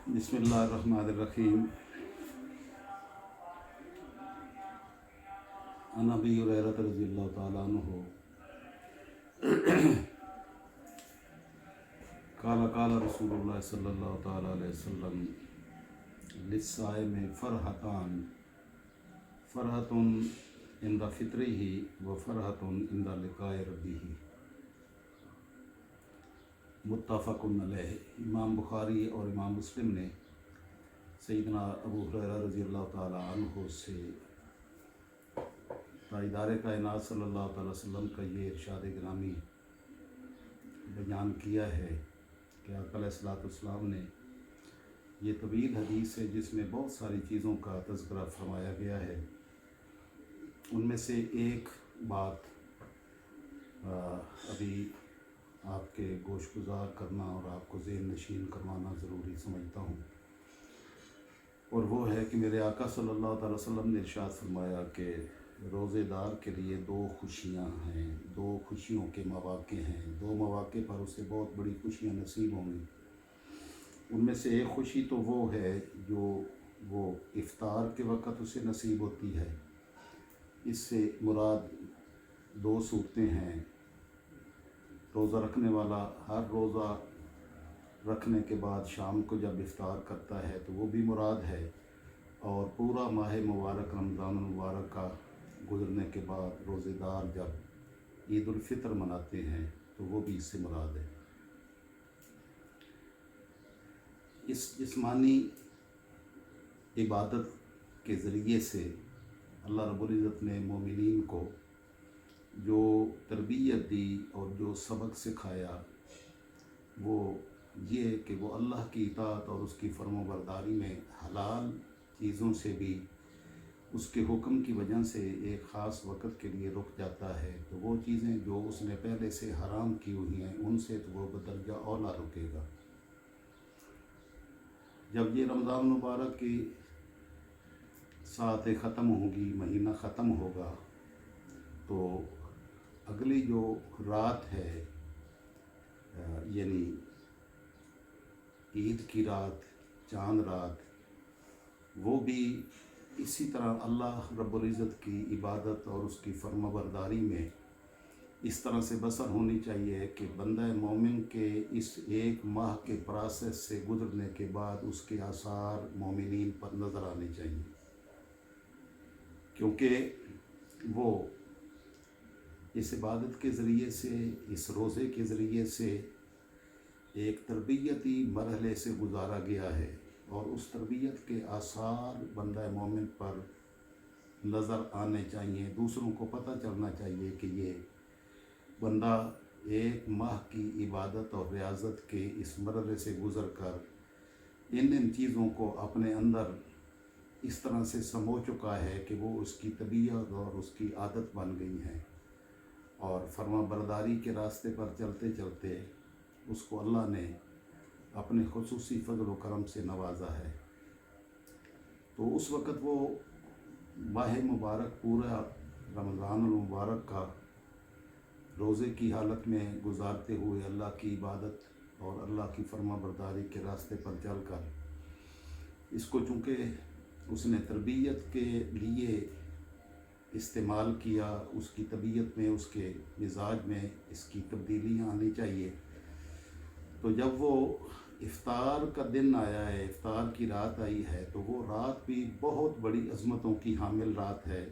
बिस्मिल्लाहिर्रहमानिर्रहीम। अन अबी हुरैरा रज़ियल्लाहु तआला अन्हु क़ाल क़ाल रसूलुल्लाह सल्लल्लाहु तआला अलैहि वसल्लम लिस्साइम फ़रहतान फ़रहतुन इंदा फ़ित्रिही व फ़रहतुन इंदा लिक़ाए रब्बिही। मुत्तफ़क़ुन अलैह। इमाम बुखारी और इमाम मुस्लिम ने सैयदना अबू हुरैरा रज़ियल्लाहु तआला अन्हु से ताजदार कायनात सल्लल्लाहु अलैहि वसल्लम का ये इरशाद गिरामी बयान किया है कि आक़ा अलैहिस्सलाम ने ये तवील हदीस है जिसमें बहुत सारी चीज़ों का तज़किरा फरमाया गया है। उनमें से एक बात अभी आपके गोशगुजार करना और आपको ज़हन नशीन करवाना ज़रूरी समझता हूँ, और वो है कि मेरे आका सल्लल्लाहु अलैहि वसल्लम ने इरशाद फरमाया कि रोज़ेदार के लिए दो खुशियाँ हैं, दो खुशियों के मौक़े हैं, दो मौक़े पर उसे बहुत बड़ी खुशियाँ नसीब होंगी। उनमें से एक खुशी तो वो है जो वो इफ्तार के वक़्त उसे नसीब होती है। इससे मुराद दो सूरतें हैं। रोज़ा रखने वाला हर रोज़ा रखने के बाद शाम को जब इफ्तार करता है तो वो भी मुराद है, और पूरा माह मुबारक रमज़ान मुबारक का गुज़रने के बाद रोज़ेदार जब ईद उल फ़ितर मनाते हैं तो वो भी इससे मुराद है। इस जिस्मानी इबादत के ज़रिए से अल्लाह रब्बुल इज़्ज़त ने मोमिनीन को जो तरबियत दी और जो सबक सिखाया वो ये कि वो अल्लाह की इताअत और उसकी फर्माबरदारी में हलाल चीज़ों से भी उसके हुक्म की वजह से एक ख़ास वक़्त के लिए रुक जाता है, तो वो चीज़ें जो उसने पहले से हराम की हुई हैं उनसे तो वो बदरजा औला रुकेगा। जब ये रमज़ान मुबारक की सातें ख़त्म होगी, महीना ख़त्म होगा, तो अगली जो रात है यानी ईद की रात, चांद रात, वो भी इसी तरह अल्लाह रब्बुल इज़्ज़त की इबादत और उसकी फर्माबरदारी में इस तरह से बसर होनी चाहिए कि बंदा मोमिन के इस एक माह के प्रोसेस से गुज़रने के बाद उसके आसार मोमिनीन पर नज़र आने चाहिए, क्योंकि वो इस इबादत के ज़रिए से, इस रोज़े के ज़रिए से एक तरबियती मरहले से गुजारा गया है, और उस तरबियत के आसार बंदा मोमिन पर नज़र आने चाहिए। दूसरों को पता चलना चाहिए कि ये बंदा एक माह की इबादत और रियाज़त के इस मरहले से गुज़र कर इन चीज़ों को अपने अंदर इस तरह से समो चुका है कि वो उसकी तबीयत और उसकी आदत बन गई हैं, और फर्माबरदारी के रास्ते पर चलते चलते उसको अल्लाह ने अपने खुसूसी फ़ज़ल व करम से नवाजा है। तो उस वक़्त वो माह मुबारक पूरा रमज़ान मुबारक का रोज़े की हालत में गुजारते हुए अल्लाह की इबादत और अल्लाह की फर्माबरदारी के रास्ते पर चल कर इसको चूँकि उसने तरबियत के लिए इस्तेमाल किया, उसकी तबीयत में, उसके मिजाज में इसकी तब्दीलियाँ आनी चाहिए। तो जब वो इफ़्तार का दिन आया है, इफ़्तार की रात आई है, तो वो रात भी बहुत बड़ी अज़मतों की हामिल रात है।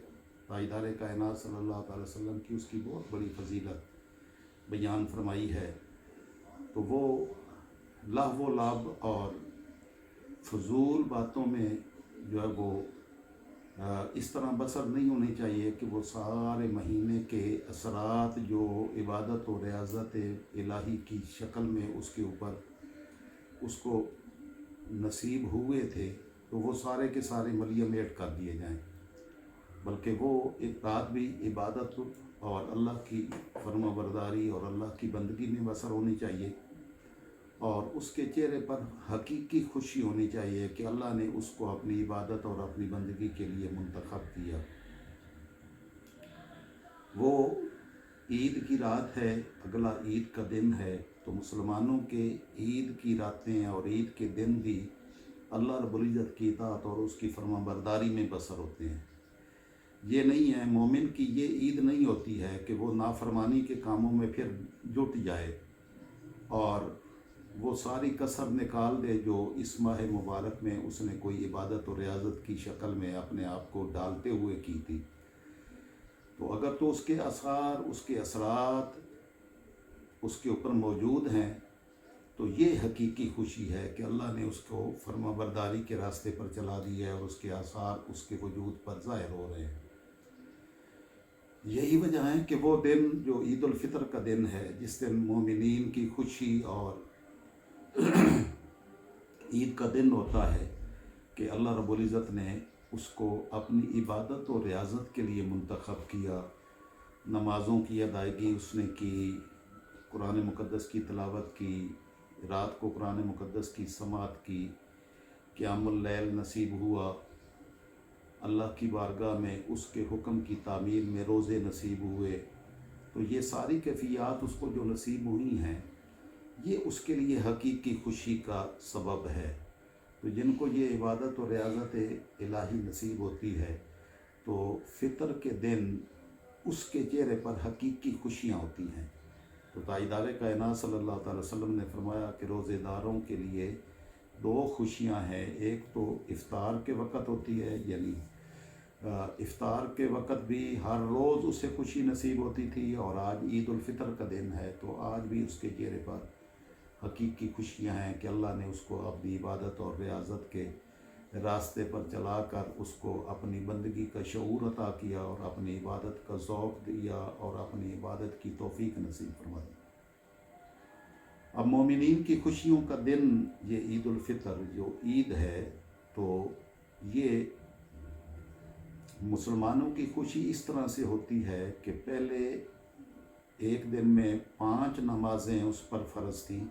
ताजदार कायनात सल्लल्लाहु अलैहि वसल्लम की उसकी बहुत बड़ी फजीलत बयान फरमाई है। तो वो लहव व लाभ और फजूल बातों में जो है वो इस तरह बसर नहीं होनी चाहिए कि वो सारे महीने के असरात जो इबादत और रियाज़त इलाही की शक्ल में उसके ऊपर उसको नसीब हुए थे तो वो सारे के सारे मलियामेट कर दिए जाएं, बल्कि वो एक रात भी इबादत और अल्लाह की फर्माबरदारी और अल्लाह की बंदगी में बसर होनी चाहिए, और उसके चेहरे पर हकीकी खुशी होनी चाहिए कि अल्लाह ने उसको अपनी इबादत और अपनी बंदगी के लिए मुंतखब किया। वो ईद की रात है, अगला ईद का दिन है, तो मुसलमानों के ईद की रातें और ईद के दिन भी अल्लाह रब्बुल इज़्ज़त की इताअत और उसकी फरमाबरदारी में बसर होते हैं। ये नहीं है, मोमिन की ये ईद नहीं होती है कि वो नाफरमानी के कामों में फिर जुट जाए और वो सारी कसर निकाल दे जो इस माह मुबारक में उसने कोई इबादत और रियाजत की शक्ल में अपने आप को डालते हुए की थी। तो अगर तो उसके आसार, उसके असरात उसके ऊपर मौजूद हैं तो ये हकीकी खुशी है कि अल्लाह ने उसको फरमाबरदारी के रास्ते पर चला दिया है और उसके आसार उसके वजूद पर ज़ाहिर हो रहे हैं। यही वजह है कि वो दिन जो ईद उल फितर का दिन है, जिस दिन मोमिनीन की खुशी और ईद का दिन होता है, कि अल्लाह रब्बुल इज़्ज़त ने उसको अपनी इबादत और रियाजत के लिए मुंतखब किया। नमाज़ों की अदायगी उसने की, कुरान मुक़द्दस की तिलावत की, रात को कुरान मुक़द्दस की समात की, क़ियामुल लैल नसीब हुआ, अल्लाह की बारगाह में उसके हुक्म की तामील में रोज़े नसीब हुए। तो ये सारी कैफियत उसको जो नसीब हुई हैं, ये उसके लिए हकीकी खुशी का सबब है। तो जिनको ये इबादत और रियाजत इलाही नसीब होती है, तो फ़ितर के दिन उसके चेहरे पर हकीकी खुशियाँ होती हैं। तो ताजदार कायनात सल्लल्लाहु अलैहि वसल्लम ने फरमाया कि रोज़ेदारों के लिए दो खुशियाँ हैं। एक तो इफ़्तार के वक़्त होती है, यानी इफ़्तार के वक़्त भी हर रोज़ उसे खुशी नसीब होती थी, और आज ईद उल फितर का दिन है तो आज भी उसके चेहरे पर हकीकी खुशियाँ हैं कि अल्लाह ने उसको अपनी इबादत और रियाजत के रास्ते पर चलाकर उसको अपनी बंदगी का शऊर अता किया और अपनी इबादत का ज़ौक़ दिया और अपनी इबादत की तौफ़ीक नसीब फरमाई। अब मोमिनीन की खुशियों का दिन ये ईद उल फितर जो ईद है, तो ये मुसलमानों की खुशी इस तरह से होती है कि पहले एक दिन में 5 नमाज़ें उस पर फ़र्ज़ थीं।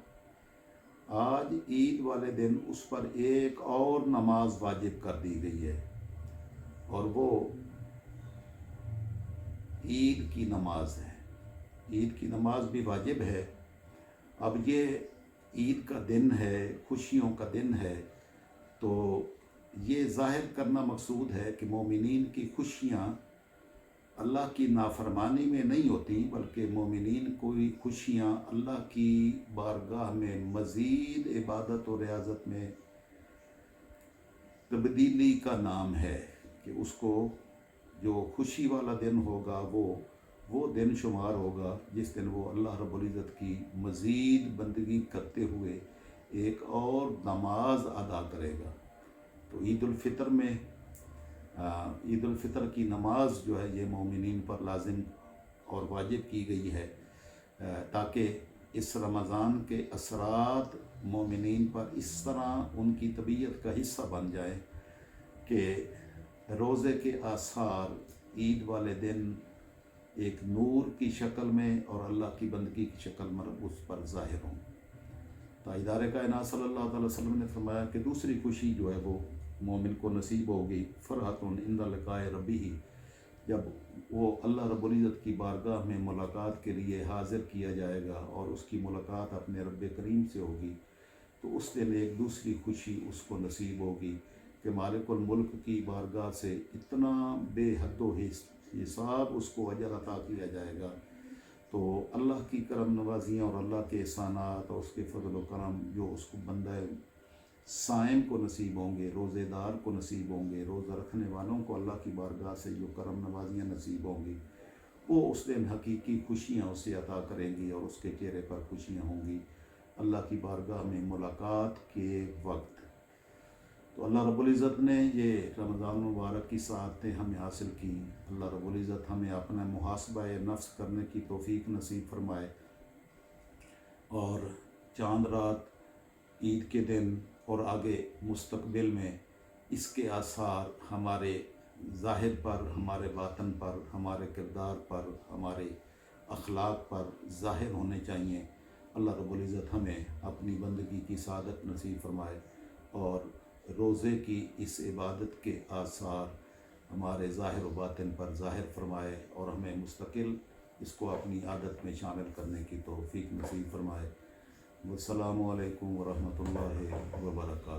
आज ईद वाले दिन उस पर एक और नमाज वाजिब कर दी गई है, और वो ईद की नमाज है। ईद की नमाज भी वाजिब है। अब ये ईद का दिन है, खुशियों का दिन है, तो ये ज़ाहिर करना मकसूद है कि मोमिनीन की खुशियाँ अल्लाह की नाफरमानी में नहीं होती, बल्कि मोमिनीन कोई खुशियाँ अल्लाह की बारगाह में मज़ीद इबादत और रियाजत में तब्दीली का नाम है। कि उसको जो खुशी वाला दिन होगा वो दिन शुमार होगा जिस दिन वो अल्लाह रब्बुल इज़्ज़त की मज़ीद बंदगी करते हुए एक और नमाज अदा करेगा। तो ईद उल फितर में ईद उल फितर की नमाज जो है ये मोमिनीन पर लाजिम और वाजिब की गई है, ताकि इस रमज़ान के असरात मोमिनीन पर इस तरह उनकी तबीयत का हिस्सा बन जाए कि रोज़े के आसार ईद वाले दिन एक नूर की शक्ल में और अल्लाह की बंदगी की शक्ल में उस पर ज़ाहिर हों। ताजदार कायनात सल्लल्लाहु अलैहि वसल्लम ने फरमाया कि दूसरी खुशी जो है वो मोमिन को नसीब होगी, फ़रहतुन इंदा लिक़ाए रब्बिही, जब वो अल्लाह रब्बुल इज़्ज़त की बारगाह में मुलाकात के लिए हाज़िर किया जाएगा और उसकी मुलाकात अपने रब्बे करीम से होगी, तो उस दिन एक दूसरी खुशी उसको नसीब होगी कि मालिकुल मुल्क की बारगाह से इतना बेहद हिसाब उसको अजर अता किया जाएगा। तो अल्लाह की करम नवाजियाँ और अल्लाह के एहसानात और उसके फ़ज़ल व करम जो उसको बंदा साइम को नसीब होंगे, रोज़ेदार को नसीब होंगे, रोज़ा रखने वालों को अल्लाह की बारगाह से जो करम नवाजियाँ नसीब होंगी, वो उस दिन हकीकी खुशियाँ उसे अता करेंगी और उसके चेहरे पर खुशियाँ होंगी अल्लाह की बारगाह में मुलाकात के वक्त। तो अल्लाह रब्बुल इज़्ज़त ने ये रमज़ान मुबारक की सआदतें हमें हासिल की। अल्लाह रब्बुल इज़्ज़त हमें अपना मुहासबा नफ्स करने की तौफ़ीक नसीब फरमाए, और चांद रात ईद के दिन और आगे मुस्तकबिल में इसके आसार हमारे ज़ाहिर पर, हमारे बातन पर, हमारे किरदार पर, हमारे अखलाक पर ज़ाहिर होने चाहिए। अल्लाह रब्बुल इज़्ज़त हमें अपनी बंदगी की सादत नसीब फरमाए और रोज़े की इस इबादत के आसार हमारे ज़ाहिर व बातिन पर ज़ाहिर फरमाए और हमें मुस्तकिल इसको अपनी आदत में शामिल करने की तौफ़ीक नसीब फरमाए। वस्सलामु अलैकुम वरहमतुल्लाहि वबरकातुहू।